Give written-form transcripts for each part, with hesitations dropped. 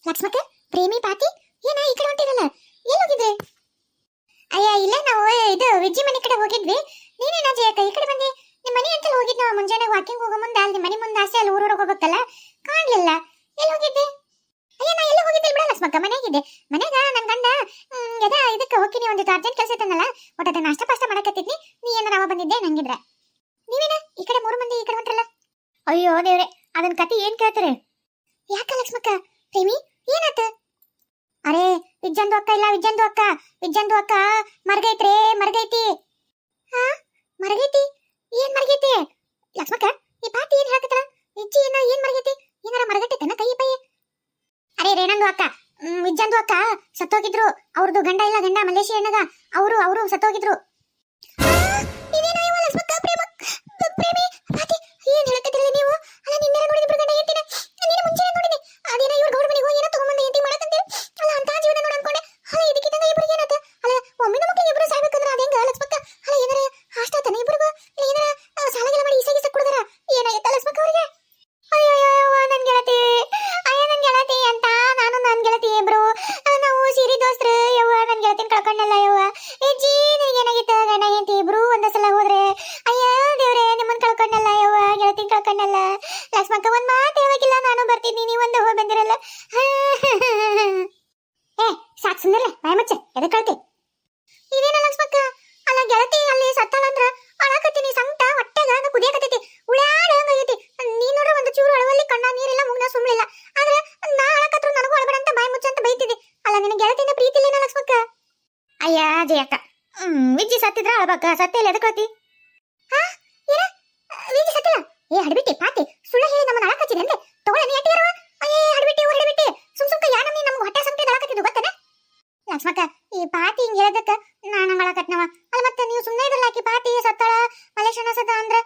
ಲಕ್ಷ್ಮಕ್ಕ, ಪ್ರೇಮಿ ಪಾತಿ ಏನ ಈ ಕಡೆ ಹೊಂಟಿರಲ್ಲ, ಎಲ್ಲಿ ಹೋಗಿದ್ರಿ? ಅಯ್ಯ ಇಲ್ಲ, ನಾವು ಇದು ವಿಜ್ಜಿ ಮನೆ ಕಡೆ ಹೋಗಿದ್ವಿ. ನೀನೇನ ಜಯಕ್ಕ ಈ ಕಡೆ ಬಂದಿ? ನಿಮ್ಮ ಮನೆ ಅಂತ ಹೋಗಿದ್ ನಾವು ಮುಂಜಾನೆ ವಾಕಿಂಗ್ ಹೋಗೋ ಮುಂದೆ ಅಲ್ಲಿ ಮನೆ ಮುಂದೆ ಆಸೆ ಅಲ್ಲಿ ಊರೊಳಗೆ ಹೋಗ್ಬೇಕಲ್ಲ, ಕಾಣ್ಲಿಲ್ಲ. ಎಲ್ಲಿ ಹೋಗಿದ್ದೆ? ಅಯ್ಯ ನಾ ಎಲ್ಲಿ ಹೋಗಿದ್ದೆ ಬಿಡ ಲಕ್ಷ್ಮಕ್ಕ, ಮನೆಯಾಗಿದ್ದೆ. ಮನೆಗ ನನ್ ಗಂಡ ಇದಕ್ಕೆ ಹೋಗಿನಿ, ಒಂದು ಅರ್ಜೆಂಟ್ ಕೆಲಸ ಇತ್ತಂದಲ್ಲ, ಒಟ್ಟದ ನಾಷ್ಟ ಪಾಷ್ಟ ಮಾಡಕತ್ತಿದ್ನಿ. ನೀ ಏನಾರ ಅವ ಬಂದಿದ್ದೆ ನಂಗಿದ್ರ. ನೀವೇನ ಈ ಕಡೆ 3 ಮಂದಿ ಈ ಕಡೆ ಹೊಂಟ್ರಲ್ಲ? ಅಯ್ಯೋ ದೇವ್ರೆ, ಅದನ್ನ ಕತಿ ಏನ್ ಕೇಳ್ತೀರಿ? ಯಾಕ ಲಕ್ಷ್ಮಕ್ಕ, ಪ್ರೇಮಿ ಏನಾತ? ಅರೇ ವಿಜ್ಜಂದು ಅಕ್ಕ ಇಲ್ಲ, ವಿಜ್ಜಂದು ಅಕ್ಕ ಮರ್ಗೈತ್ರಿ, ಮರ್ಗೈತಿ. ಹಾ ಮರ್ಗೈತಿ? ಏನ್ ಮರ್ಗೈತಿ ಲಕ್ಷ್ಮಕ್ಕ? ಈ ಪಾತಿ ಏನ್ ಹೇಳಕತ್ತಳ? ವಿಜ್ಜಿ ಏನ್ ಮರ್ಗೈತಿ? ಏನಾರ ಮರ್ಗಟ್ಟೈತನ ಕೈ ಪೈ? ಅರೇ ರೇಣಂದು ಅಕ್ಕ, ವಿಜ್ಜಂದು ಅಕ್ಕ ಸತ್ತೋಗಿದ್ರು. ಅವ್ರದ್ದು ಗಂಡ ಇಲ್ಲ, ಗಂಡ ಮಲೇಷಿಯಾ ಅಣ್ಣಗ, ಅವರು ಸತ್ತೋಗಿದ್ರು. ಪ್ರೇಮಿ ಪಾತಿ ಏನ್ ಹೇಳಕತ್ತಿರಲಿ ನೀವು? ಅಲ್ಲ ನಿನ್ನೆಲ್ಲ ನೋಡಿದ್ರು ಗಂಡ ಹೆಂಡತಿನ, ನೀನು ಮುಂಚೆ ನೋಡಿನಿ. ಅದೇನ ಇವ್ರ ಗೌಡ ಮನೆಗೆ ಹೋಗಿ ಏನೋ ತಗೊಂಬಂದು ಹೆಂಡತಿ ಮಾಡಕಂತೆ. ಅಲ್ಲ ಅಂತ ಜೀವನ ನೋಡ ಅನ್ಕೊಂಡೆ. ಅಲ್ಲ ಇದಕ್ಕಿಂತ ಇಬ್ರಿಗೆ ಏನಾತ? ಅಲ್ಲ ಒಮ್ಮೆ ನಮಗೆ ಇಬ್ರು ಸಾಯ್ಬೇಕಂದ್ರ ಅದೇಂಗ ಲಕ್ಷ್ಮಕ್ಕ? ಅಲ್ಲ ಏನಾರ ಹಾಸ್ಟಾತನ ಇಬ್ರಿಗೂ? ಏನಾರ ಸಾಲಗೆಲ್ಲ ಮಾಡಿ ಇಸಾಗಿಸ ಕುಡ್ದಾರ? ಏನಾಗೈತ ಲಕ್ಷ್ಮಕ್ಕ ಅವ್ರಿಗೆ? ಅಯ್ಯೋ ನನ್ ಗೆಳತಿ, ನನ್ ಗೆಳತಿ ಅಂತ ನಾನು ನನ್ ಗೆಳತಿ ಇಬ್ರು ನಾವು ಸಿರಿ ದೋಸ್ತ್ರು. ಯವ್ವ ನನ್ ಗೆಳತಿನ ಕಳ್ಕೊಂಡಲ್ಲ ಯವ್ವ. ಏಜಿ ಏನಾಗಿತ್ತ? ಗಂಡ ಹೆಂಡತಿ ಇಬ್ರು ಒಂದ ಸಲ ಹೋದ್ರೆ. ಅಯ್ಯ ದೇವ್ರೆ, ನಿಮ್ಮನ್ ಕಳ್ಕೊಂಡಲ್ಲ ಯವ್ವ, ಗೆಳತಿನ ಕಳ್ಕೊಂಡಲ್ಲ. ಲಕ್ಷ್ಮಕ್ಕ ಒಂದ್ ಮಾತು ಹೇಳಕ್ಕಿಲ್ಲ, ನಾನು ಬರ್ತೀನಿ, ನೀವೊಂದು ಹೋಗಿ ಬಂದಿರಲ್ಲ. ಏ ಸಾಕ್ ಸುಂದರಲ್ಲ, ಬಾಯ ಮುಚ್ಚ, ಎದಕ್ ಕಳ್ತಿ? ಇದೇನ ಲಕ್ಷ್ಮಕ್ಕ? ಅಲ್ಲ ಗೆಳತಿ ಅಲ್ಲಿ ಸತ್ತಾಳಂದ್ರ ಅಳಕತ್ತೀನಿ, ಸಂಕಟ ಹೊಟ್ಟೆಗ ಕುದಿಯಕತ್ತೈತಿ, ಉಳ್ಯಾಡ ಹಂಗಾಗೈತಿ. ನೀನ್ ನೋಡ್ರ ಒಂದು ಚೂರು ಅಳವಲ್ಲಿ ಕಣ್ಣ ನೀರಿಲ್ಲ, ಮುಗ್ನ ಸುಮ್ಳಿಲ್ಲ. ಆದ್ರೆ ನಾ ಅಳಕತ್ರು ನನಗೂ ಅಳಬೇಡ ಅಂತ ಬಾಯಿ ಮುಚ್ಚ ಅಂತ ಬೈತಿದ್ದಿ. ಅಲ್ಲ ನಿನ್ನ ಗೆಳತಿನ ಪ್ರೀತಿ ಇಲ್ಲೇನ ಲಕ್ಷ್ಮಕ್ಕ? ಅಯ್ಯ ಜಯಕ್ಕ, ವಿಜ್ಜಿ ಸತ್ತಿದ್ರ ಅಳಬೇಕ, ಸತ್ತಿಲ್ಲ ಎದಕ್ ಕಳ್ತಿ? ಹಾ ಏನ ವಿಜ್ಜಿ ಸತ್ತಿಲ್ಲ? ಏ ಹಡ್ಬಿಟ್ಟಿ ಪಾತಿ, ಸುಳ್ಳ ಹೇಳಿ ನಮ್ಮನ್ನ ಅಳಕಚ್ಚಿದೆ ಅಂದ್ರೆ ತಗೊಳ್ಳ ನೀ ಅಟ್ಟಿಯರವ. ಅಯ್ಯೇ ಹಡ್ಬಿಟ್ಟಿ ಸುಮ್ಕ ಯಾನ ನೀ ನಮ್ಗೆ ಹೊಟ್ಟೆ ಸಂಕಟ ಅಳಕತ್ತಿದ್ದು ಗೊತ್ತೇನ ಲಕ್ಷ್ಮಕ್ಕ? ಈ ಪಾತಿ ಹಿಂಗ್ ಹೇಳದಕ್ಕ ನಾನು ಅಳಕತ್ನವ. ಅಲ್ಲ ಮತ್ತೆ ನೀವು ಸುಮ್ಮನೆ ಇದ್ರಲ್ಲ, ಆಕಿ ಪಾತಿ ಸತ್ತಾಳ, ಮಲೇಶನ ಸತ್ತ ಅಂದ್ರ.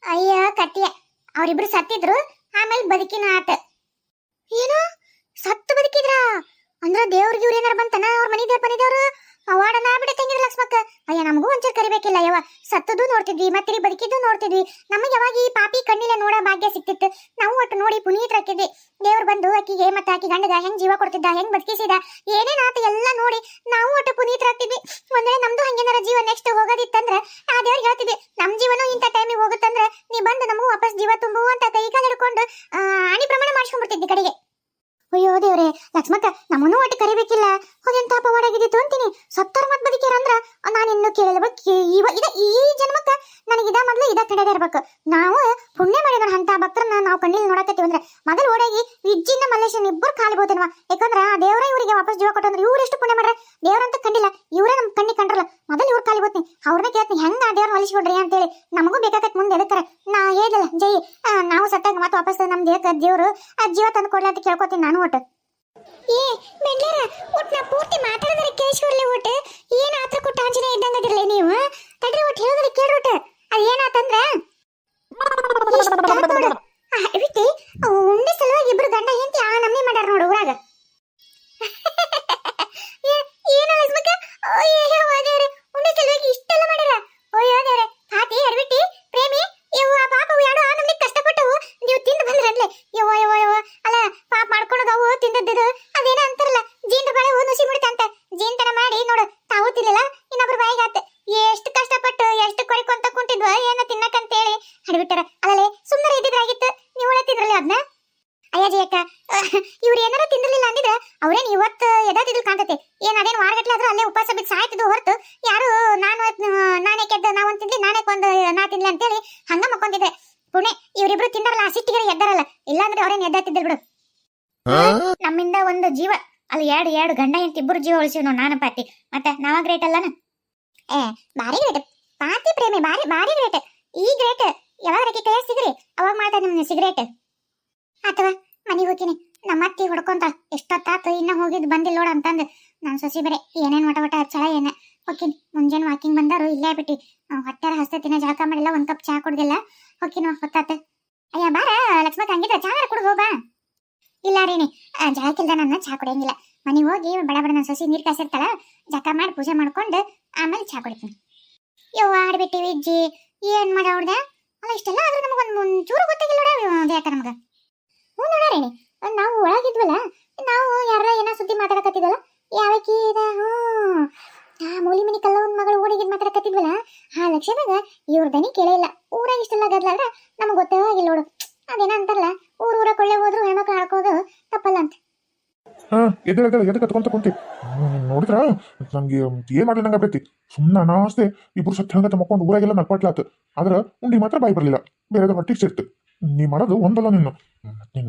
ಅಯ್ಯ ಕಟ್ಟಿಯ, ಅವ್ರಿಬ್ರು ಸತ್ತಿದ್ರು, ಆಮೇಲೆ ಬದುಕಿನ ಆತ. ಏನು ಸತ್ತು ಬದುಕಿದ್ರ? ಅಂದ್ರ ದೇವ್ರಿಗೆ ಇವ್ರು ಏನಾರ ಬಂತನ? ಅವ್ರ ಮನಿದೇವ್ರು ಅವಾಡನ ಬಿಡತ್ತಂಗಿದ್ರ ಲಕ್ಷ್ಮಕ್ಕ. ಅಯ್ಯ ನಮಗೂ ಒಂಚೂರು ಕರಿಬೇಕಿಲ್ಲ ಯವ್ವ. ಸತ್ತದು ನೋಡ್ತಿದ್ವಿ, ಮತ್ತೆ ಬದುಕಿದ್ದು ನೋಡ್ತಿದ್ವಿ. ನಮಗೆ ಯಾವಾಗ ಈ ಪಾಪಿ ಕಣ್ಣಿಲೆ ನೋಡೋ ಭಾಗ್ಯ ಸಿಕ್ತಿತ್ತು. ನಾವು ಒಟ್ಟು ನೋಡಿ ಪುನೀತರಾಕಿದ್ವಿ. ದೇವ್ರು ಬಂದು ಆಕಿಗೆ ಮತ್ತೆ ಆಕಿ ಗಂಡಗ ಹೆಂಗ್ ಜೀವ ಕೊಡ್ತಿದ್ದ, ಹೆಂಗ್ ಬದುಕಿಸಿದ, ಏನೇನಾತ ಎಲ್ಲ ನೋಡಿ ನಾವು ಒಟ್ಟು ಪುನೀತರಾಗ್ತಿದ್ವಿ. ಒಂದ್ರೆ ನಮ್ದು ಹಂಗೇನಾರ ಜೀವ ನೆಕ್ಸ್ಟ್ ಹೋಗೋದಿತ್ತಂದ್ರ ಆ ದೇವ್ರಿಗೆ ಹೇಳ್ತಿದ್ವಿ, ನಮ್ ಜೀವನೂ ಇಂಥ ಟೈಮಿಗೆ ಹೋಗುತ್ತಂದ್ರ ನೀ ಬಂದು ನಮಗೂ ವಾಪಸ್ ಜೀವ ತುಂಬು ಅಂತ ಕೈ ಕಾಲು ಹಿಡ್ಕೊಂಡು ಆಣಿ ಪ್ರಮಾಣ ಮಾಡಿಸ್ಕೊಂಡ್ಬಿಡ್ತಿದ್ದಿ ಕಡೆಗೆ. ಅಯ್ಯೋ ದೇವ್ರೆ, ಲಕ್ಷ್ಮಕ್ಕ ನಮ್ಮನ್ನು ಒಟ್ಟು ಕರಿಬೇಕಿಲ್ಲ. ಹೋಗೆಂತ ಪವಾಡಾಗಿದ್ದಿತ್ತು ಅಂತೀನಿ. ಸತ್ತಾರ ಮತ್ ಬದುಕ್ಯಾರ ಅಂದ್ರ ನಾನು ಇನ್ನು ಕೇಳಿಲ್ಲ. ಈ ಜನ್ಮಕ್ಕ ನನಗಿದ ಮೊದ್ಲು ಇದ ಕಡೆದೇ ಇರ್ಬೇಕು. ನಾವು ಪುಣ್ಯ ಮಾಡಿದ್ರ ಅಂತ ಭಕ್ತರನ್ನ ನಾವು ಕಣ್ಣಿಲ್ ನೋಡಕತ್ತೀವಿ ಅಂದ್ರೆ ಮೊದಲು ಓಡಾಗಿ ವಿಜ್ಜಿನ ಮಲೇಶನ್ ಇಬ್ಬರು ಕಾಲಿಬೋತೇನವ. ಯಾಕಂದ್ರ ಆ ದೇವ್ರ ಇವರಿಗೆ ವಾಪಸ್ ಜೀವ ಕೊಟ್ಟಂದ್ರೆ ಇವ್ರು ಎಷ್ಟು ಪುಣ್ಯ ಮಾಡ್ರೆ. ದೇವ್ರಂತ ಕಂಡಿಲ್ಲ, ಇವರೇ ನಮ್ ಕಣ್ಣಿ ಕಂಡ್ರಲ್ಲ. ಮೊದಲು ಇವ್ರು ಕಾಲಿಬೋತೀನಿ, ಅವ್ರನ್ನ ಕೇಳ್ತೀನಿ ಹೆಂಗ ಆ ದೇವ್ರ ಹೊಲಿಸ್ಕೊಡ್ರಿ ಅಂತೇಳಿ. ನಮಗೂ ಬೇಕಾಗತ್ ಮುಂದೆ ಎದಕ್ಕರ ನಾ ಹೇಳಿಲ್ಲ ಜೈ, ನಾವು ಸತ್ತಾಗ ಮತ್ತೆ ವಾಪಸ್ ನಮ್ ದೇಹಕ್ಕೆ ದೇವ್ರು ಆ ಜೀವ ತಂದು ಕೊಡ್ಲಿ ಅಂತ ಕೇಳ್ಕೊತೀನಿ ನಾನು. ಒಟ್ಟು ಏ ಬೆಂಡ್ಲಾರ ಒಟ್ಟು ನಾ ಪೂರ್ತಿ ಮಾತಾಡಿದ್ರೆ ಕೇಳಿಸ್ಕೊಡ್ಲಿ. ಒಟ್ಟು ಏನ್ ಆತ್ರ ಕೊಟ್ಟ ಆಂಜನೇಯ ಇದ್ದಂಗದಿರ್ಲಿ ನೀವು. ತಡ್ರಿ ಒಟ್ಟು ಹೇಳಿದ್ರೆ ಕೇಳ್ರಿ. ಒಟ್ಟು ಅದು ಏನಾತಂದ್ರ ಬಿಟ್ಟಿ ಉಂಡೆ ಸಲುವಾಗಿ ಇಬ್ರು ಗಂಡ ಹೆಂಡತಿ ಆ ನಮ್ಮಿ ಮಾಡ್ಯಾರ ನೋಡು ಊರಾಗ. ಏನ ಲಕ್ಷ್ಮಕ್ಕ? ದೇವ್ರೆ, ಉಂಡೆ ಸಲುವಾಗಿ ಇಷ್ಟೆಲ್ಲ ಮಾಡ್ಯಾರ. ಅಯ್ಯೋ ದೇವ್ರೆ, ಪಾತಿ ಹಡ್ಬಿಟ್ಟಿ ಪ್ರೇಮಿ ಇವು ಆ ಪಾಪವು ಎರಡು ಆ ನಮ್ಗೆ ಕಷ್ಟಪಟ್ಟವು ನೀವು ತಿಂದು ಬಂದ್ರನ್ಲೆ. ಯವ್ವ ಅಲ್ಲ ಪಾಪ ಮಾಡ್ಕೊಳೋದು ಅವು ತಿಂದದ್ದು. ಅದೇನ ಅಂತಾರಲ್ಲ ಜೀನ್ರ ಬಾಳೆ ನುಸಿ ಬಿಡ್ತಂತ, ಜೀನ್ತನ ಮಾಡಿ ನೋಡು ತಾವು ತಿನ್ನಲಿಲ್ಲ, ಇನ್ನೊಬ್ರು ಬಾಯಿಗೆ ಆತ. ಎಷ್ಟು ಕಷ್ಟಪಟ್ಟು ಎಷ್ಟು ಕೊರಿಕೊಂತ ಕುಂತಿದ್ವ ಏನೋ ತಿನ್ನಕಂತೇಳಿ ಹಡ್ಬಿಟ್ಟಾರ. ಅಲ್ಲೇ ಸುಮ್ಮನೆ ಇದ್ದಿದ್ರಾಗಿತ್ತು, ನೀವು ಉಳತಿದ್ರಲ್ಲ ಅದನ್ನ. ಅಯ್ಯ ಜಯಕ್ಕ, ಇವ್ರು ಏನಾರ ತಿಂದಿರ್ಲಿಲ್ಲ ಅಂದಿದ್ರೆ ಅವ್ರೇನ್ ಇವತ್ತು ಎದಾತಿದ್ರು ಕಾಣ್ತತೆ. ಏನ್ ಅದೇನು ವಾರಗಟ್ಲೆ ಆದ್ರೂ ಅಲ್ಲೇ ಉಪವಾಸ ಬಿದ್ದು ಸಾಯ್ತಿದ್ದು ಹೊರತು ಯಾರು ನಾನೇ ಕೆದ್ದ ನಾವೊಂದು ತಿನ್ಲಿ ನಾನೇ ಕೊಂದು ನಾ ತಿನ್ಲಿ ಅಂತೇಳಿ ಹಂಗ ಮಕ್ಕೊಂತಿದ್ರೆ. ಪುಣೆ ಇವರಿಬ್ರು ತಿಂದಾರಲ್ಲ, ಸಿಟ್ಟಿಗೆ ಎದ್ದಾರಲ್ಲ, ಇಲ್ಲಾಂದ್ರೆ ಅವ್ರೇನ್ ಎದ್ದಾತಿದ್ರು ಬಿಡು. ನಮ್ಮಿಂದ ಒಂದು ಜೀವ ಅಲ್ಲಿ ಎರಡು ಗಂಡ ಹೆಂಡತಿ ಇಬ್ಬರು ಜೀವ ಉಳಿಸಿವ್ ನಾವು, ನಾನು ಪಾತಿ. ಮತ್ತೆ ನಾವ ಗ್ರೇಟ್ ಅಲ್ಲನ? ಏ ಬಾರಿ ಗ್ರೇಟ್ ಪಾತಿ ಪ್ರೇಮಿ, ಬಾರಿ ಗ್ರೇಟ್. ಈ ಗ್ರೇಟ್ ಯಾವಾಗ ಕೈ ಸಿಗ್ರಿ ಅವಾಗ ಮಾಡ್ತಾ ನಿಮ್ನ ಸಿಗರೇಟ್. ಅಥವಾ ಮನೆಗೆ ಹೋಗ್ತೀನಿ, ನಮ್ಮ ಅತ್ತಿ ಹೊಡ್ಕೊಂತ ಎಷ್ಟೊತ್ತಾತು ಇನ್ನ ಹೋಗಿದ್ ಬಂದಿಲ್ಲ ನೋಡ ಅಂತಂದು ನಾನು ಸೊಸಿ ಬರೀ ಏನೇನ್ ಒಟ ಹಚ್ಚಳ ಏನ ಹೋಗ್ತೀನಿ. ಮುಂಜಾನೆ ವಾಕಿಂಗ್ ಬಂದಾರು ಇಲ್ಲೇ ಬಿಟ್ಟಿ ಹೊಟ್ಟಾರ ಹಸ್ತತಿನ, ಜಳಕ ಮಾಡಿಲ್ಲ, ಒಂದ್ ಕಪ್ ಚಾ ಕುಡ್ದಿಲ್ಲ. ಹೋಗ್ತೀನಿ ಹೊತ್ತಾತ. ಅಯ್ಯ ಬಾರ ಲಕ್ಷ್ಮಕ್ಕ, ಹಂಗಿದ್ರೆ ಚಾ ಕುಡ್ದು ಹೋಗ್ಬಾ. ಇಲ್ಲ ರೀನಿ, ಜಳಕಿಲ್ದ ನನ್ನ ಚಾ ಕುಡಿಯಂಗಿಲ್ಲ. ಮನೆಗೆ ಹೋಗಿ ಬಡ ನನ್ನ ಸೊಸಿ ನೀರ್ ಕಾಸಿರ್ತಾಳ, ಜಳಕ ಮಾಡಿ ಪೂಜೆ ಮಾಡ್ಕೊಂಡು ಆಮೇಲೆ ಚಾ ಕುಡಿತೀನಿ. ಯವ್ವ ಆಡ್ಬಿಟ್ಟಿ ವಿಜ್ಜಿ ಏನ್ ಮಾಡ ಅವ್ರದ? ಅಲ್ಲ ಇಷ್ಟೆಲ್ಲ ಆದ್ರೆ ನಮಗೊಂದು ಚೂರು ಗೊತ್ತಾಗಿಲ್ಲ ನೋಡ ಯಾಕ ನಮಗ. ಹ್ಞೂ ನೋಡಾರೇನಿ, ನಾವು ಒಳಗಿದ್ವಿ ಕೂತಿದ್ವಲ್ಲ, ನಾವು ಯಾರ ಏನೋ ಸುದ್ದಿ ಮಾತಾಡಕತ್ತಿದ್ವಲ್ಲ, ಯಾವಕಿ ಮೂಲಿ ಮನಿ ಕಲ್ಲವನ್ ಮಗಳು ಓಡಿಗೆ ಮಾತಾಡಕತ್ತಿದ್ವಲ್ಲ, ಆ ಲಕ್ಷ್ಯದಾಗ ಇವ್ರ ದನಿ ಕೇಳೇ ಇಲ್ಲ. ಊರಾಗ ಇಷ್ಟೆಲ್ಲ ಗದ್ಲಾದ್ರೆ ನಮಗೆ ಗೊತ್ತೇ ಆಗಿಲ್ಲ ನೋಡು. ಅದೇನ ಅಂತಾರಲ್ಲ, ಊರ ಕೊಳ್ಳೆ ಹೋದ್ರು ಹೆಣ್ಮಕ್ಳು ಆಡ್ಕೋದು ತಪ್ಪಲ್ಲ ಅಂತ. ಎದೆ ಕತ್ಕೊಂತ ಕುಂತಿ ನೋಡಿದ್ರ ನಂಗೆ ಏನ್ ಮಾಡ್ಲಿ ನಂಗೆ ಆಗೈತಿ. ಸುಮ್ಮನೆ ಅನಾಸ್ತೆ ಇಬ್ರು ಸತ್ಯ ಹಂಗತ ಮಕ್ಕೊಂಡು ಊರಾಗೆಲ್ಲ ನಕ್ಪಾಟ್ಲಾತ. ಆದ್ರ ಉಂಡಿ ಮಾತ್ರ ಬಾಯಿ ಬರ್ಲಿಲ್ಲ, ಬೇರೆದ ಹೊಟ್ಟಿಗೆ ಸೇರ್ತು. ನೀ ಮಾಡೋದು ಒಂದಲ್ಲ ನಿನ್ನು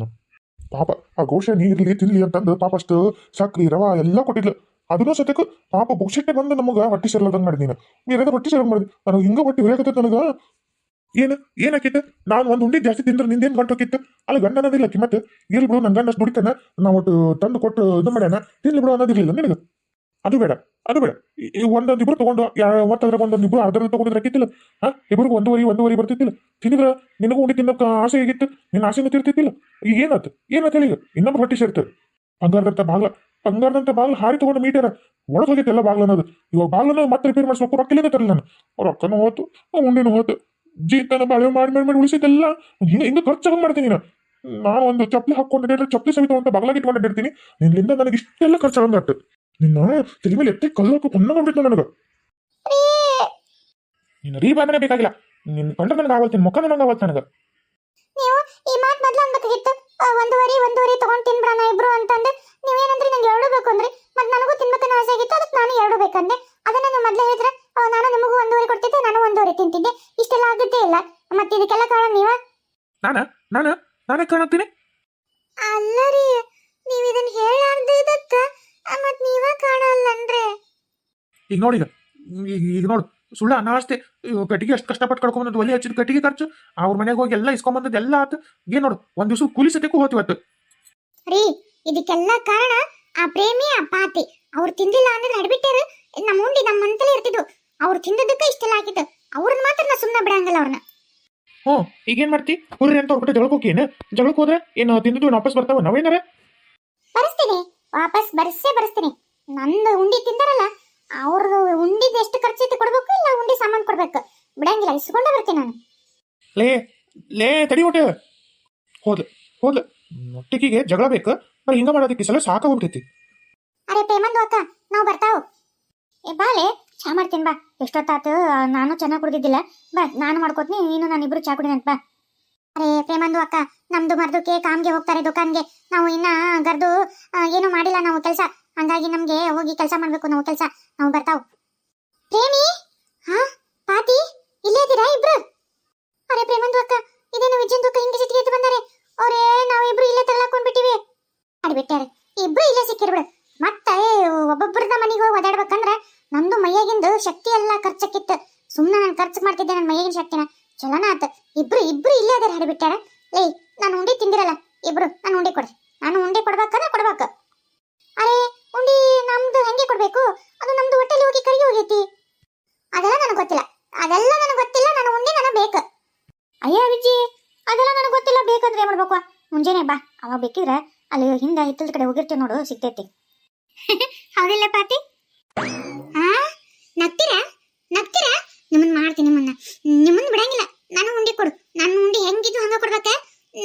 ಪಾಪ ಆ ಘೋಷ ನೀ ಇರ್ಲಿ ತಿನ್ಲಿ ಅಂತಂದು ಪಾಪ ಅಷ್ಟು ಸಕ್ರಿ ರವ ಎಲ್ಲ ಕೊಟ್ಟಿದ್ಲು. ಅದನ್ನೂ ಸತ್ಯಕ್ಕೆ ಪಾಪ ಬುಕ್ಸಿಟ್ಟೆ ಬಂದು ನಮಗ ಹೊಟ್ಟಿ ಸೇರ್ಲದಂಗ ಮಾಡಿ ನೀನು ಬೇರೆದ ಹೊಟ್ಟಿ ಸೇರ್ ಮಾಡಿದ್ವಿ. ನನಗೆ ಹಿಂಗ ಹೊಟ್ಟಿ ಹೊಯ್ಯಕತ್ತ ನನಗ ಏನಾಕಿತ್ತು. ನಾನು ಒಂದು ಉಂಡಿ ಜಾಸ್ತಿ ತಿಂದ್ರೆ ನಿಂದೇನು ಗಂಟು ಹೋಗಿತ್ತು. ಅಲ್ಲಿ ಗಂಡ ಅನ್ನೋದಿಲ್ಲ ಕಿಮ್ಮತ್ತು. ಇರ್ಲಿ ಬಿಡು, ನನ್ನ ಗಂಡ ಅಷ್ಟು ದುಡಿತಾನೆ, ನಾವು ಒಟ್ಟು ತಂದು ಕೊಟ್ಟು ಇದು ಮಾಡ್ಯಾನ, ತಿನ್ಲಿ ಬಿಡು ಅನ್ನೋದಿರ್ಲಿಲ್ಲ ನಿನಗೆ. ಅದು ಬೇಡ ಒಂದೊಂದಿಬ್ರು ತಗೊಂಡು ಒತ್ತದ್ರ ಒಂದೊಂದಿಬ್ರು ಅರ್ಧ ತಗೊಂಡಿದ್ರೆ ಹಾಕಿತ್ತಿಲ್ಲ. ಇಬ್ರಿಗೂ ಒಂದೂವರೆ ಬರ್ತಿತ್ತಿಲ್ಲ. ತಿಂದಿದ್ರ ನಿನಗೂ ಉಂಡಿ ತಿನ್ನೋಕೆ ಆಸೆ ಆಗಿತ್ತು, ನಿನ್ನ ಆಸೆನೂ ತೀರ್ತಿತ್ತಿಲ್ಲ. ಈಗ ಏನಾಯ್ತು ಹೇಳಿ, ಈಗ ಇನ್ನೊಬ್ಬರು ಹೊಟ್ಟಿ ಸೇರ್ತು. ಬಂಗಾರದಂತ ಬಾಗ್ಲ ಹಾರಿ ತಗೊಂಡು ಮೀಟ್ಯಾರ ಒಳಗೆ ಹೋಗಿತ್ತು ಎಲ್ಲ ಬಾಗ್ಲ ಅನ್ನೋದು. ಇವಾಗ ಬಾಗ್ಲನ್ನು ಮತ್ತೆ ರಿಪೇರ್ ಮಾಡಿಸ್ಬೇಕು, ರೊಕ್ಕಲಿಂದ ತರಲಿ ನಾನು. ರೊಕ್ಕನೂ ಹೋತು, ಉಂಡಿನೂ ಹೋತು. ಜೀತನ ಬಾಳೆ ಮಾಡಿ ಉಳಿಸಿದ್ದೆಲ್ಲ ಹಿಂಗ ಖರ್ಚಾಗ ಮಾಡ್ತೀನಿ ನಾನು. ಒಂದು ಚಪ್ಪಲಿ ಹಾಕೊಂಡಿದ್ರೆ ಚಪ್ಪಲಿ ಸವಿತ ಅಂತ ಬಗಲಾಗಿ ಇಟ್ಕೊಂಡಿರ್ತೀನಿ. ನಿನ್ನಿಂದ ನನಗೆ ಇಷ್ಟೆಲ್ಲ ಖರ್ಚಾಗಂಗಾಟ್ಟು. ನಿನ್ನ ತಲೆ ಮೇಲೆ ಎತ್ತಿ ಕಲ್ಲೋಕೆ ಪೊನ್ನಗೊಂಡಿತ್ತು ನನಗೆ. ನಿನ್ನ ರೀ ಬಾಂಧನೆ ಬೇಕಾಗಿಲ್ಲ, ನಿನ್ನ ಕಂಡ ನನಗೆ ಆಗೋಲ್ತೀನಿ, ಮುಖ ನನಗೆ ಆಗೋಲ್ತು ನನಗೆ. ನೀವು ಈ ಮಾತು ಮೊದಲು ಅನ್ಬೇಕಾಗಿತ್ತು. ಒಂದೂವರೆ ತಗೊಂಡು ತಿನ್ಬಿಡೋಣ ಇಬ್ರು ಅಂತಂದೆ. ನೀವೇನಂದ್ರಿ ನಂಗೆ ಎರಡು ಬೇಕು ಅಂದ್ರಿ, ಮತ್ತೆ ನನಗೂ ತಿನ್ಬೇಕನ್ನೋ ಆಸೆ ಆಗಿತ್ತು, ಅದಕ್ಕೆ ನಾನು ಎರಡು ಬೇಕಂದೆ. ಅದನ್ನ ನೀವು ಮೊದಲೇ ಹೇಳಿದ್ರೆ ನಾನು ನಿಮಗೂ ಒಂದೂವರೆ ಕೊಡ್ತಿದ್ದೆ, ನಾನು ಒಂದೂವರೆ ತಿಂತಿದ್ದೆ. ಇಷ್ಟೆಲ್ಲ ಆಗುತ್ತೆ ಇಲ್ಲ, ಮತ್ತೆ ಇದಕ್ಕೆಲ್ಲ ಕಾರಣ ನೀವ. ನಾನೇ ಕಾಣತ್ತೀನಿ. ಅಲ್ಲ ರೀ, ನೀವು ಇದನ್ನ ಹೇಳಾರ್ದಕ್ಕ ಮತ್ ನೀವ ಕಾಣಲ್ಲನ್ರಿ. ಈಗ ನೋಡಿ, ಈಗ ನೋಡು, ಸುಳ್ಳ ಅನಾಸ್ತೆ ಕಟ್ಟಿಗೆ ಅಷ್ಟು ಕಷ್ಟಪಟ್ಟು ಕಳ್ಕೊಂಬಂದು ಒಲೆ ಹಚ್ಚಿದ ಕಟ್ಟಿಗೆ ಖರ್ಚು, ಅವ್ರ ಮನೆಗೆ ಹೋಗಿ ಎಲ್ಲ ಇಸ್ಕೊಂಬಂದದ್ದು ಎಲ್ಲ ಆತು. ಏನ್ ನೋಡು, ಒಂದ್ ದಿವಸ ಕೂಲಿ ಸತ್ಯಕ್ಕೂ ಹೋತಿವತ್ತು ರೀ. ಇದಕ್ಕೆಲ್ಲ ಕಾರಣ ಆ ಪ್ರೇಮಿ ಆ ಪಾತಿ. ಅವ್ರು ತಿಂದಿಲ್ಲ ಅಂದ್ರೆ ಅಡ್ಬಿಟ್ಟಾರ, ನಮ್ಮ ಉಂಡಿ ನಮ್ಮ ಮಂತಲೇ ಇರ್ತಿದ್ವು. ಅವ್ರು ತಿಂದದಕ್ಕೆ ಇಷ್ಟೆಲ್ಲ ಆಗಿದ್ದು. ಅವ್ರನ್ನ ಮಾತ್ರ ನಾ ಸುಮ್ಮನೆ ಬಿಡಂಗಲ್ಲ ಅವ್ರನ್ನ. ಈಗೇನ್ ಮಾಡ್ತಿ? ಹುರ್ರಿ ಅಂತ ಅವ್ರ ಜಗಳಕ್ಕೆ ಹೋಗಿ ಜಗಳಕ್ಕೆ ಹೋದ್ರೆ ಏನು ತಿಂದಿದ್ದು ವಾಪಸ್ ಬರ್ತಾವ? ನಾವೇನಾರ ಬರ್ಸ್ತೀನಿ, ವಾಪಸ್ ಬರ್ಸ್ತೀನಿ. ನಂದು ಉಂಡಿ ತಿಂದಾರಲ್ಲ, ಅವ್ರದ್ದು ಉಂಡಿದ ಎಷ್ಟು ಖರ್ಚೈತಿ ಕೊಡ್ಬೇಕು, ಇಲ್ಲ ಉಂಡಿ ಸಾಮಾನು ಕೊಡ್ಬೇಕು, ಬಿಡಂಗಿಲ್ಲ, ಇಸ್ಕೊಂಡೇ ಬರ್ತೀನಿ ನಾನು. ಲೇ ತಡಿ ಹೊಟ್ಟೆ ಹೋದ್ಲು ಒಟ್ಟಿಗೆ ಜಗಳ ಬೇಕು. ಬರೀ ಹಿಂಗ ಮಾಡೋದಕ್ಕೆ ಸಲ ಸಾಕಾಗ್ಬಿಟ್ಟೈತಿ. ಅರೆ ಪ್ರೇಮಂದು ಅಕ್ಕ, ನಾವು ಬರ್ತಾವ್. ಬಾಲೆ ಚಾ ಮಾಡ್ತೀನಿ ಬಾ. ಎಷ್ಟೊತ್ತಾತು, ನಾನು ಚೆನ್ನಾಗಿ ಕುಡ್ದಿದ್ದಿಲ್ಲ. ಬಾ, ನಾನು ಮಾಡ್ಕೋತೀನಿ, ನೀನು ನಾನಿಬ್ರು ಚಾ ಕುಡಿನಂತ ಬಾ. ಅರೆ ಪ್ರೇಮಂದು ಅಕ್ಕ, ನಮ್ದು ಮರ್ದಕ್ಕೆ ಕಾಮ್ಗೆ ಹೋಗ್ತಾರೆ ದುಕಾನ್ಗೆ. ನಾವು ಇನ್ನ ಗರ್ದು ಏನು ಮಾಡಿಲ್ಲ ನಾವು ಕೆಲಸ, ಹಂಗಾಗಿ ನಮ್ಗೆ ಹೋಗಿ ಕೆಲಸ ಮಾಡ್ಬೇಕು ನಾವು ಬರ್ತಾವ್. ಪ್ರೇಮಿ, ಪಾತಿ ಇಲ್ಲೇ ಇದ್ದೀರಾ ಇಬ್ರು? ಅರೆ ಪ್ರೇಮಂದು ಅಕ್ಕ, ಇದೇನು ವಿಜಯಂದು ಅಕ್ಕ ಹಿಂಗೆ ಸಿಟ್ಟಿಗೆ ಎದ್ದು ಬಂದಾರೆ. ಅವ್ರೇ ನಾವಿಬ್ರು ಇಲ್ಲೇ ತಗೊಳಕೊಂಡ್ಬಿಟ್ಟಿವಿ. ಅಡ್ಬಿಟ್ಟಾರೆ, ಇಬ್ರು ಇಲ್ಲೇ ಸಿಕ್ಕಿರ್ಬಿಡು. ಮತ್ತೆ ಒಬ್ಬೊಬ್ಬರದ ಮನೆಗೆ ಹೋಗಿ ಓದಾಡ್ಬೇಕಂದ್ರೆ ನಂದು ಮೈಯಾಗಿಂದು ಶಕ್ತಿ ಎಲ್ಲ ಖರ್ಚಕ್ಕಿತ್ತು. ಸುಮ್ಮನೆ ನಾನು ಖರ್ಚು ಮಾಡ್ತಿದ್ದೆ ನನ್ನ ಮೈಯಾಗಿನ ಶಕ್ತಿನ. ಚಲೋನ ಆತ, ಇಬ್ರು ಇಲ್ಲೇ ಅದಾರ. ಹಡಿಬಿಟ್ಟಾರ. ಏಯ್, ನಾನು ಉಂಡಿ ತಿಂದಿರಲ್ಲ ಇಬ್ರು, ನಾನು ಉಂಡಿ ಕೊಡ್ರಿ. ನಾನು ಉಂಡಿ ಕೊಡ್ಬೇಕಂದ್ರೆ ಕೊಡ್ಬೇಕು. ಅರೆ ಉಂಡಿ ನಮ್ದು ಹೆಂಗೆ ಕೊಡ್ಬೇಕು? ಅದು ನಮ್ದು ಹೊಟ್ಟೆಲಿ ಹೋಗಿ ಕರಿಗೆ ಹೋಗೈತಿ. ಅದೆಲ್ಲ ನನಗೆ ಗೊತ್ತಿಲ್ಲ, ನಾನು ಉಂಡಿ ನನಗೆ ಬೇಕು. ಅಯ್ಯ ವಿಜಿ, ಅದೆಲ್ಲ ನನಗೆ ಗೊತ್ತಿಲ್ಲ. ಬೇಕಂದ್ರೆ ಏನ್ ಮಾಡ್ಬೇಕು? ಮುಂಜಾನೆ ಬಾ, ಅವಾಗ ಬೇಕಿದ್ರೆ ಅಲ್ಲಿ ಹಿಂದೆ ಹಿತ್ತಲ ಕಡೆ ಹೋಗಿರ್ತೀವಿ ನೋಡು, ಸಿಗ್ತೈತಿ. ಹೌದಿಲ್ಲ ಪಾತಿ? ನಗ್ತೀರಾ? ನಿಮ್ಮನ್ನ ಮಾಡ್ತೀನಿ, ನಿಮ್ಮನ್ನ ಬಿಡಂಗಿಲ್ಲ. ನಾನು ಉಂಡಿ ಕೊಡು. ನನ್ನ ಉಂಡಿ ಹೆಂಗಿದ್ದು ಹಂಗ ಕೊಡ್ಬೇಕ.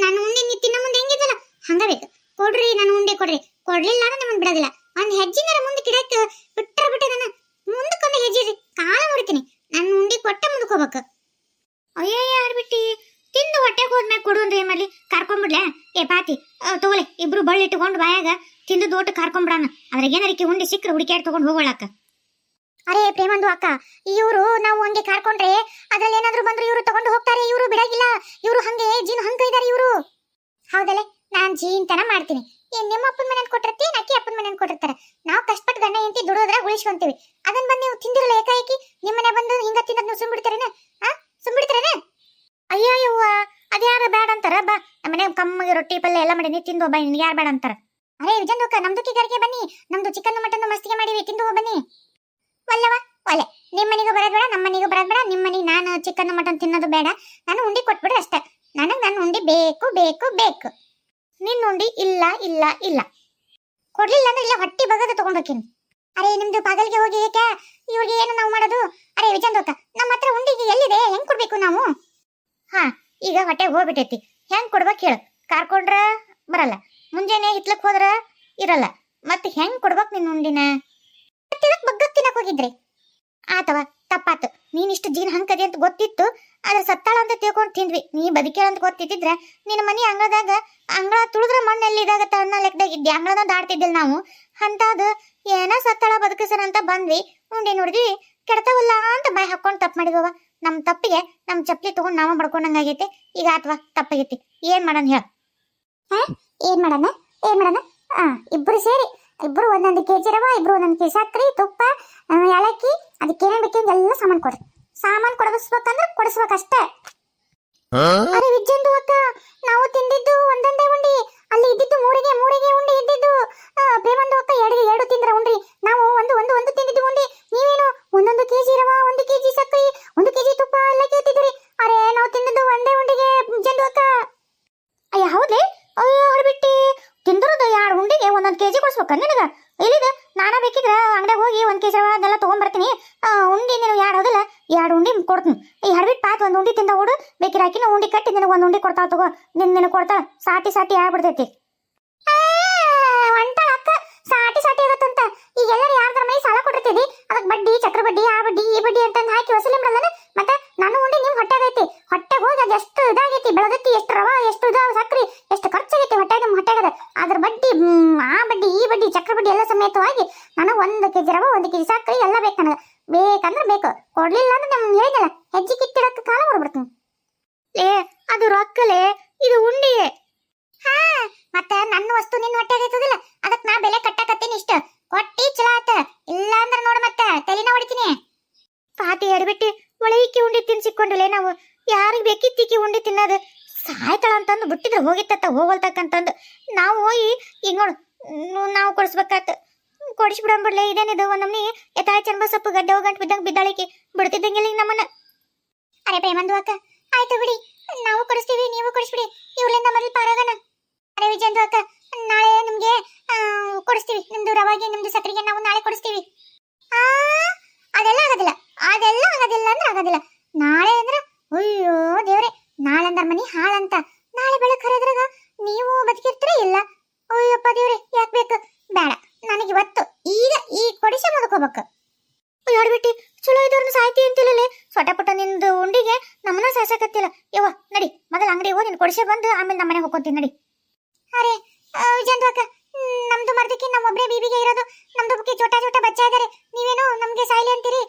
ನನ್ನ ಉಂಡಿ ನೀ ತಿನ್ನೋ ಮುಂದೆ ಹೆಂಗಿದ್ದಲ್ಲ ಹಂಗ ಬೇಕು. ಕೊಡ್ರಿ, ನಾನು ಉಂಡಿ ಕೊಡ್ರಿ. ಕೊಡ್ಲಿಲ್ಲ ಅಂದ್ರೆ ನಿಮ್ಮನ್ನ ಬಿಡೋದಿಲ್ಲ. ಒಂದ್ ಹೆಜ್ಜಿನಾರ ಮುಂದೆ ಕಿಡಕ್ಕೆ ಬಿಟ್ಟೆ ನಾನು ಮುಂದಕ್ಕೊಂದು ಹೆಜ್ಜೆ ಕಾಲ ಮುಡಿತೀನಿ. ನನ್ನ ಉಂಡಿ ಕೊಟ್ಟ ಮುಂದಕ್ಕೆ ಹೋಗ್ಬೇಕು. ಅಯ್ಯಯ್ಯ ಆಡ್ಬಿಟ್ಟಿ, ತಿಂದು ಹೊಟ್ಟೆಗೆ ಹೋದ್ಮ್ಯಾಗ ಕೊಡು ಅಂದ್ರೆ ಏನ್ ಮಾಡ್ಲಿ? ಕರ್ಕೊಂಡ್ಬಿಡ್ಲೆ? ಏ ಪಾತಿ, ತಗೋಲೆ, ಇಬ್ರು ಬಳ್ಳಿ ಇಟ್ಕೊಂಡು ಬಾಯಾಗ ತಿಂದು ದೋಟ ಕರ್ಕೊಂಡ್ಬಿಡಣ. ಅದ್ರಾಗ ಏನಾರಕ್ಕೆ ಉಂಡಿ ಸಿಕ್ಕರೆ ಹುಡುಕ್ಯಾಡ್ ತಗೊಂಡು ಹೋಗೋಳಕ್ಕ. ಅರೆ ಪ್ರೇಮಂದು ಅಕ್ಕ, ಇವರು ನಾವು ಹಂಗೆ ಕಾರ್ಕೊಂಡ್ರೆ ಅದ್ರಲ್ಲಿ ಏನಾದ್ರು ಬಂದ್ರು ಇವರು ತಗೊಂಡು ಹೋಗ್ತಾರೆ. ಇವರು ಬಿಡಾಗಿಲ್ಲ. ಇವರು ಹಂಗೆ ಜೀನ್ ಹಂಗ ಇದಾರೆ ಇವರು. ಹೌದಲ್ಲೇ, ನಾನ್ ಜೀನ್ತನ ಮಾಡ್ತೀನಿ. ನಿಮ್ಮ ಅಪ್ಪನ ಮನೆಯನ್ನು ಕೊಟ್ಟಿರ್ತಿ, ನಕ್ಕಿ ಅಪ್ಪನ ಮನೆಯನ್ನು ಕೊಟ್ಟಿರ್ತಾರೆ. ನಾವು ಕಷ್ಟಪಟ್ಟು ಗಂಡ ಹೆಂಡತಿ ದುಡೋದ್ರಾಗ ಉಳಿಸ್ಕೊಂತೀವಿ. ಅದನ್ನ ಬಂದು ನೀವು ತಿಂದಿರಲ್ಲ ಏಕಾಏಕಿ ನಿಮ್ಮ ಮನೆ ಬಂದು ಹಿಂಗ ತಿನ್ನೋದ್ ನೀವು ಸುಮ್ಬಿಡ್ತಾರೇನ? ಸುಮ್ಬಿಡ್ತಾರೇನ? ಅಯ್ಯವ್ವ, ಅದ್ಯಾರ ಬ್ಯಾಡ ಅಂತಾರ? ಬಾ, ನಮ್ಮ ಮನೆ ಕಮ್ಮಗೆ ರೊಟ್ಟಿ ಪಲ್ಯ ಎಲ್ಲ ಮಾಡಿ ತಿಂದು ಬಾ. ನಿನ್ಗೆ ಯಾರು ಬೇಡ ಅಂತಾರ? ಅರೆ ವಿಜಯಂದುಕ್ಕ, ನಮ್ದು ಕಿಗಾರಿಗೆ ಬನ್ನಿ. ನಮ್ದು ಚಿಕನ್ ಮಟನ್ ಮಸ್ತಿಗೆ ಮಾಡಿವಿ, ತಿಂದು ಬನ್ನಿ. ಒಲ್ಲವ ಒಲೆ, ನಿಮ್ಮ ಮನೆಗೂ ಬರೋದ್ ಬೇಡ, ನಮ್ಮ ಮನೆಗೂ ಬರೋದ್ ಬೇಡ. ನಿಮ್ಮ ಮನೆಗೆ ನಾನು ಚಿಕನ್ ಮಟನ್ ತಿನ್ನೋದು ಬೇಡ. ನಾನು ಉಂಡಿ ಕೊಟ್ಬಿಡ್ರಿ ಅಷ್ಟೇ. ನನಗೆ ನನ್ನ ಉಂಡಿ ಬೇಕು. ನಿನ್ನ ಉಂಡಿ ಇಲ್ಲ. ಕೊಡ್ಲಿಲ್ಲ ಅಂದ್ರೆ ಇಲ್ಲ ಹೊಟ್ಟಿ ಬಗದ ತಗೊಂಡೋಕಿನಿ. ಅರೆ ನಿಮ್ದು ಪಾಗಲ್ಗೆ ಹೋಗಿ ಏಕೆ ಇವ್ರಿಗೆ ಏನು ನಾವು ಮಾಡೋದು? ಅರೆ ವಿಜಯಂದುಕ್ಕ, ನಮ್ಮ ಹತ್ರ ಉಂಡಿಗೆ ಎಲ್ಲಿದೆ? ಹೆಂಗ್ ಕೊಡ್ಬೇಕು ನಾವು? ಈಗ ಹೊಟ್ಟೆಗೆ ಹೋಗ್ಬಿಟ್ಟೈತಿ, ಹೆಂಗ್ ಕೊಡ್ಬೇಕು ಹೇಳು? ಕಾರ್ಕೊಂಡ್ರ ಬರಲ್ಲ, ಮುಂಜಾನೆ ಹಿತ್ಲಕ್ ಹೋದ್ರ ಇರಲ್ಲ. ಮತ್ತೆ ಹೆಂಗ್ ಕೊಡ್ಬೇಕು ನಿನ್ನ ಉಂಡಿನ? ತಿಳಕ್ ಬಗ್ಗಕ್ ತಿನ್ನಕ್ ಹೋಗಿದ್ರಿ ಆತವ, ತಪ್ಪಾತು. ನೀನಿಷ್ಟು ಜೀನ್ ಹಂಕದಿ ಅಂತ ಗೊತ್ತಿತ್ತು, ಆದ್ರೆ ಸತ್ತಾಳ ಅಂತ ತಿಳ್ಕೊಂಡು ತಿಂದ್ವಿ. ನೀ ಬದುಕೇಳ ಅಂತ ಗೊತ್ತಿದ್ರೆ ನಿನ್ನ ಮನಿ ಅಂಗಳದಾಗ ಅಂಗಳ ತುಳಿದ್ರ ಮಣ್ಣಲ್ಲಿ ಇದಾಗತ್ತ ಅನ್ನೋ ಲೆಕ್ಕದಾಗ ಇದ್ದೆ. ಅಂಗಳದ ದಾಡ್ತಿದ್ದಿಲ್ಲ ನಾವು. ಅಂತದು ಏನೋ ಸತ್ತಾಳ ಬದುಕಿಸನ ಅಂತ ಬಂದ್ವಿ, ಉಂಡಿ ನೋಡಿದ್ವಿ, ಕೆಡ್ತಾವಲ್ಲ ಅಂತ ಬಾಯ್ ಹಾಕೊಂಡು ತಪ್ಪು ಮಾಡಿದವ. ನಮ್ ತಪ್ಪಿಗೆ ನಮ್ ಚಪ್ಪಲಿ ತಗೊಂಡ್ ನಾವ ಮಾಡ್ಕೊಂಡಂಗಾಗೈತೆ. ಈಗ ಆತ್ವಾ ತಪ್ಪಾಗೈತಿ, ಏನ್ ಮಾಡೋಣ ಹೇಳ? ಏನ್ ಮಾಡೋಣ ಏನ್ ಮಾಡೋಣ? ಇಬ್ರು ಸೇರಿ ಇಬ್ರು ಒಂದೊಂದು ಕೆಜಿ ರವ, ಇಬ್ರು ಒಂದೊಂದು ಕೆಜಿ ಸಕ್ರಿ, ತುಪ್ಪ, ಏಲಕ್ಕಿ, ಅದಕ್ಕೆ ಏನೇನ್ ಬೇಕಿಂದ ಎಲ್ಲ ಸಾಮಾನು ಕೊಡ್ರಿ. ಸಾಮಾನು ಕೊಡಿಸ್ಬೇಕಂದ್ರೆ ಕೊಡಿಸ್ಬೇಕಷ್ಟೇ. ಅರೆ ವಿಜ್ಜಂದು ಅಕ್ಕ, ನಾವು ತಿಂದಿದ್ದು ಒಂದೊಂದೇ ಉಂಡಿ, ಅಲ್ಲಿ ಇದ್ದಿದ್ದು ಮೂರಿಗೆ ಉಂಡಿ ಇದ್ದಿದ್ದು. ಪ್ರೇಮಂದು ಅಕ್ಕ ಎರಡು ತಿಂದ್ರ ಉಂಡ್ರಿ, ನಾವು ಒಂದು ತಿಂದಿದ್ದು ಉಂಡಿ. ನೀವೇನು ಒಂದೊಂದು ಕೆಜಿ ರವ, 1 ಕೆಜಿ ಸಕ್ರಿ, 1 ಕೆಜಿ ತುಪ್ಪ ಎಲ್ಲ ಕೇಳ್ತಿದ್ರಿ. ಅರೆ ನಾವು ತಿಂದಿದ್ದು ಒಂದೇ ಉಂಡಿಗೆ ವಿಜ್ಜಂದು ಅಕ್ಕ. ಅಯ್ಯ ಹೌದೇ? ಅಯ್ಯೋ ಹೊರಬಿಟ್ಟಿ, ತಿಂದ್ರದ 2 ಉಂಡಿಗೆ 1 ಕೆಜಿ ಕೊಡ್ಸ್ಬೇಕ ನಿನಗ? ಇಲ್ಲಿದ ನಾನ ಬೇಕಿದ್ರ ಅಂಗಡಿಯಾಗ ಹೋಗಿ 1 ಕೆಜಿ ರವ ಅದೆಲ್ಲ ತಗೊಂಡ್ಬರ್ತೀನಿ. ಉಂಡಿ ನೀನು 2 ಹೌದಲ್ಲ, 2 ಉಂಡಿ ಕೊಡ್ತೀನಿ. ಈ ಹಡ್ಬಿಟ್ಟು ಪಾತ್ 1 ಉಂಡಿ ತಿಂದ ಓಡು, ಬೇಕಿರ ಹಾಕಿನ ಉಂಡಿ ಕಟ್ಟಿ ನಿನಗೆ 1 ಉಂಡಿ ಕೊಡ್ತಾವ ತಗೋ. ನಿನಗೆ ಕೊಡ್ತಾಳ. ಸಾಟಿ ಆಗ್ಬಿಡ್ತೈತಿ. ಒಂಟಾಳ ಅಕ್ಕ, ಸಾಟಿ ಆಗತ್ತಂತ. ಈಗ ಎಲ್ಲರೂ ಯಾರ್ದಾರ ಮೈ ಸಾಲ ಕೊಟ್ಟಿರ್ತೀವಿ, ಅದಕ್ಕೆ ಬಡ್ಡಿ, ಚಕ್ರ ಬಡ್ಡಿ, ಆ ಬಡ್ಡಿ ಈ ಬಡ್ಡಿ ಅಂತ ಹಾಕಿ ವಸೂಲಿ ಮಾಡಲ್ಲ. ಮತ್ತೆ ನಾನು ಉಂಡಿ ನಿಮ್ ಹೊಟ್ಟೆಗೈತಿ, ಹೊಟ್ಟೆಗೆ ಹೋಗಿ ಅದು ಎಷ್ಟು ಇದಾಗೈತಿ, ಬೆಳೆದೈತಿ, ಎಷ್ಟು ರವ, ಎಷ್ಟು ಇದಾವ ಸಕ್ರಿ, ಎಷ್ಟು ಖರ್ಚಾಗೈತಿ ಹೊಟ್ಟೆಗೆ, ನಮ್ಮ ಹೊಟ್ಟೆಗದ. ಅದ್ರ ಬಡ್ಡಿ, ಆ ಬಡ್ಡಿ ಈ ಬಡ್ಡಿ ಚಕ್ರ ಬಡ್ಡಿ ಎಲ್ಲ ಸಮೇತವಾಗಿ ನನಗೆ 1 ಕೆಜಿ ರವ, 1 ಕೆಜಿ ಸಕ್ರಿ ಎಲ್ಲ ಬೇಕು. ನನಗೆ ಬೇಕಂದ್ರೆ ಬೇಕು, ಕೊಡ್ಲಿಲ್ಲ ಅಂದ್ರೆ ನಮ್ಗೆ ಹೇಳಿದಲ್ಲ ಹೆಜ್ಜೆ ಕಿತ್ತಿಡಕ್ಕೆ ಕಾಲ ಮಾಡ್ಬಿಡ್ತೀನಿ. ಅದು ರೊಕ್ಕಲೆ, ಇದು ಉಂಡಿಯೇ. ಮತ್ತೆ ನನ್ನ ವಸ್ತು ನಿನ್ನ ಹೊಟ್ಟೆಗೆ ಐತದಿಲ್ಲ, ಅದಕ್ಕೆ ನಾ ಬೆಲೆ ಕಟ್ಟಕತ್ತೀನಿ. ಇಷ್ಟ ಕೊಟ್ಟಿ ಚಲೋ ಆತ, ಇಲ್ಲ ಅಂದ್ರೆ ನೋಡು ಮತ್ತೆ ತಲೆನ ಹೊಡಿತೀನಿ. ಪಾತಿ ಎಡ್ಬಿಟ್ಟಿ ಒಳಗಿಕ್ಕಿ ಉಂಡಿ ತಿನ್ಸಿಕೊಂಡಿಲ್ಲ ನಾವು. ಯಾರಿಗೆ ಬೇಕಿತ್ತಿಕ್ಕಿ ಉಂಡಿ ತಿನ್ನೋದು? ಸಾಯ್ತಾಳ ಅಂತಂದು ಬಿಟ್ಟಿದ್ರೆ ಹೋಗಿತ್ತ ಹೋಗಲ್ತಕ್ಕಂತಂದು ನಾವು ಹೋಗಿ ಈಗ ನೋಡು ನಾವು ಕೊಡಿಸ್ಬೇಕಾತ. ಕೊಡಿಸ್ಬಿಡಂಬಿಡ್ಲೆ, ಇದೇನಿದು ಒಂದೊಮ್ಮೆ ಎತ್ತಾಳ ಚಂಬ ಸೊಪ್ಪು ಗಡ್ಡೆ ಹೋಗಂಟು ಬಿದ್ದಂಗೆ ಬಿದ್ದಾಳಿಕೆ ಬಿಡ್ತಿದ್ದಂಗಿಲ್ಲ ನಮ್ಮನ್ನ. ಅರೆ ಪ್ರೇಮಂದು ಅಕ್ಕ, ಆಯ್ತು ಬಿಡಿ, ನಾವು ಕೊಡಿಸ್ತೀವಿ, ನೀವು ಕೊಡಿಸ್ಬಿಡಿ, ಇವ್ರಿಂದ ಮೊದಲು ಪಾರಾಗಣ. ಅರೆ ವಿಜಯಂದು ಅಕ್ಕ, ನಾಳೆ ನಿಮ್ಗೆ ಕೊಡಿಸ್ತೀವಿ. ನಿಮ್ದು ರವಾಗೆ ನಿಮ್ದು ಸಕ್ಕರೆಗೆ ನಾವು ನಾಳೆ ಕೊಡಿಸ್ತೀವಿ. ಅದೆಲ್ಲ ಆಗೋದಿಲ್ಲ ಅಂದ್ರೆ ಆಗೋದಿಲ್ಲ. ನಾಳೆ ಅಂದ್ರೆ ಅಯ್ಯೋ ದೇವ್ರೆ, ನಾಳೆ ಅಂದ್ರ ಮನಿ ಹಾಳಂತ. ನಾಳೆ ಬೆಳಗ್ಗೆ ಕರೆದ್ರಾಗ ನೀವು ಬದುಕಿರ್ತೀರ ಇಲ್ಲ? ಅಯ್ಯಪ್ಪ ದೇವ್ರೆ, ಯಾಕೆ ಬೇಕು? ಬೇಡ, ನನಗೆ ಇವತ್ತು ಈಗ ಈ ಕೊಡಿಸ ಮುದ್ಕೋಬೇಕು. ಹೇಳ್ಬಿಟ್ಟಿ ಚಲೋ ಇದ್ದವ್ರನ್ನ ಸಾಯ್ತಿ ಅಂತಿಲ್ಲ. ಸೊಟಪುಟ ನಿಂದು ಉಂಡಿಗೆ ನಮ್ಮನ್ನ ಸಾಯ್ಸಕತ್ತಿಲ್ಲ. ಯವ್ವ ನಡಿ, ಮೊದಲು ಅಂಗಡಿ ಹೋಗಿ ನಿನ್ ಕೊಡಿಸೆ ಬಂದು ಆಮೇಲೆ ನಮ್ಮ ಮನೆಗೆ ಹೋಗ್ಕೊಂತೀನಿ ನಡಿ. ಅರೆ ವಿಜಯಂದು ಅಕ್ಕ, ನಮ್ದು ಮರ್ದಕ್ಕೆ ನಮ್ಮ ಒಬ್ಬರೇ ಬೀಬಿಗೆ ಇರೋದು. ನಮ್ದು ಬುಕ್ಕಿ ಚೋಟ ಬಚ್ಚಾ ಇದಾರೆ. ನೀವೇನು ನಮ್ಗೆ ಸಾಯ್ಲಿ ಅಂತೀರಿ?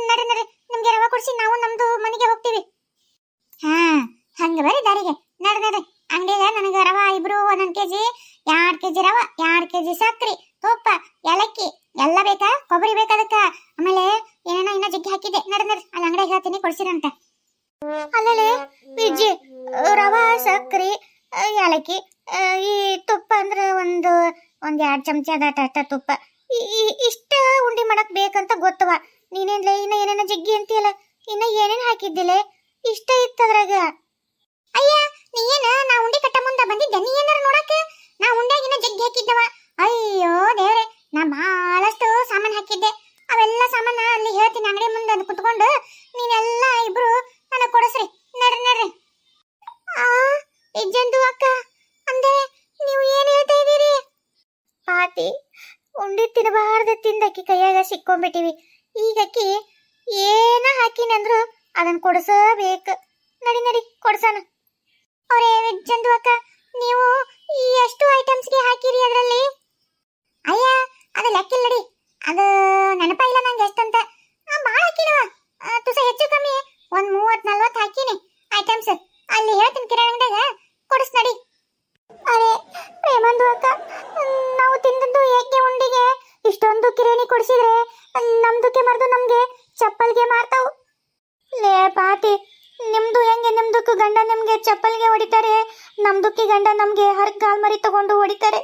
ನಡಿ ನಿಮ್ಗೆ ರವ ಕೊಡಿಸಿ ನಾವು ನಮ್ದು ಮನೆಗೆ ಹೋಗ್ತೀವಿ. ಹಂಗ ಬರೀ ದಾರಿಗೆ ನಡ್ರಿ. ಅಂಗಡಿಗೆ ನನಗೆ ರವ ಇಬ್ರು 1 ಕೆಜಿ, 2 ಕೆಜಿ ರವ, 2 ಕೆಜಿ ಸಕ್ರಿ, ತುಪ್ಪ, ಏಲಕ್ಕಿ ಎಲ್ಲ ಬೇಕಾ? ಕೊಬ್ಬರಿ ಬೇಕಾದಕ್ಕ, ಆಮೇಲೆ ಏನೇನೋ ಇನ್ನ ಜಗ್ಗಿ ಹಾಕಿದ್ದೆ. ನಡ್ರಿ ಅಲ್ಲಿ ಅಂಗಡಿಗೆ ಹೇಳ್ತೀನಿ ಕೊಡ್ಸಿರಂತ. ಅಲ್ಲೇ ವಿಜ್ಜಿ ರವ, ಸಕ್ರಿ, ಏಲಕ್ಕಿ, ಈ ತುಪ್ಪ ಅಂದ್ರೆ ಒಂದು 2 ಚಮಚ ಅಷ್ಟ ತುಪ್ಪ. ಇಷ್ಟ ಉಂಡಿ ಮಾಡಕ್ ಬೇಕಂತ ಗೊತ್ತವ. ನೀನೇನ್ಲೆ ಇನ್ನ ಏನೇನ ಜಗ್ಗಿ ಅಂತೀಯಲ್ಲ, ಇನ್ನ ಏನೇನ್ ಹಾಕಿದ್ದಿಲ್ಲ? ಇಷ್ಟ ಇತ್ತದ್ರಾಗ. ಅಯ್ಯ ನೀ ಏನ ನಾ ಉಂಡಿ ಕಟ್ಟ ಮುಂದ ಬಂದಿದ್ದೆ, ನೀ ಏನಾರ ನೋಡಕ? ನಾ ಉಂಡ್ಯಾಗಿನ ಜಗ್ಗಿ ಹಾಕಿದ್ದವ. ಅಯ್ಯೋ ದೇವ್ರೆ, ನಾ ಬಹಳಷ್ಟು ಸಾಮಾನು ಹಾಕಿದ್ದೆ. ಅವೆಲ್ಲ ಸಾಮಾನ ಅಲ್ಲಿ ಹೇಳ್ತೀನಿ ಅಂಗಡಿ ಮುಂದೆ ಕುತ್ಕೊಂಡು ನೀನೆಲ್ಲ ಇಬ್ರು ನನಗೆ ಕೊಡಿಸ್ರಿ. ನಡ್ರಿ. ಇಜ್ಜಂದು ಅಕ್ಕ, ಅಂದೆ ನೀವು ಏನ್ ಹೇಳ್ತಾ ಇದೀರಿ? ಪಾತಿ ಉಂಡಿ ತಿನ್ನಬಾರ್ದು ತಿಂದಕ್ಕಿ ಕೈಯಾಗ ಸಿಕ್ಕೊಂಡ್ಬಿಟ್ಟಿವಿ. ಈಗಕ್ಕಿ ಏನ ಹಾಕಿನಂದ್ರು ಅದನ್ನ ಕೊಡಿಸಬೇಕು. ನಡಿ ಕೊಡ್ಸೋಣ. ಅವರೇ ವಿಜ್ಜಂದು ಅಕ್ಕ, ನೀವು ಎಷ್ಟು ಐಟಮ್ಸ್ಗೆ ಹಾಕಿರಿ ಅದರಲ್ಲಿ? ಅಯ್ಯ ಅದು ಲೆಕ್ಕಿಲ್ಲಡಿ, ಅದು ನೆನಪ ಇಲ್ಲ ನಂಗೆ ಎಷ್ಟಂತ. ಭಾಳ ಹಾಕಿನವ, ತುಸ ಹೆಚ್ಚು ಕಮ್ಮಿ ಒಂದು 30-40 ಹಾಕಿನಿ ಐಟಮ್ಸ್. ಅಲ್ಲಿ ಹೇಳ್ತೀನಿ ಕಿರಾಣಿ ಅಂಗಡಿಯಾಗ, ಕೊಡಿಸ್ ನಡಿ. ಅರೆ ಪ್ರೇಮಂದು ಅಕ್ಕ, ನಾವು ತಿಂದದ್ದು ಏಕೆ ಉಂಡಿಗೆ ಇಷ್ಟೊಂದು ಕಿರಾಣಿ ಕೊಡಿಸಿದ್ರೆ ನಮ್ದಕ್ಕೆ ಮರ್ದು ನಮ್ಗೆ ಚಪ್ಪಲ್ಗೆ ಮಾರ್ತಾವು. ಲೇ ಪಾತಿ, ನಿಮ್ದು ಹೆಂಗೆ? ನಿಮ್ದಕ್ಕೆ ಗಂಡ ನಿಮ್ಗೆ ಚಪ್ಪಲ್ಗೆ ಹೊಡಿತಾರೆ, ನಮ್ದಕ್ಕೆ ಗಂಡ ನಮ್ಗೆ ಹರ್ಗಾಲ್ ಮರಿ ತಗೊಂಡು ಹೊಡಿತಾರೆ.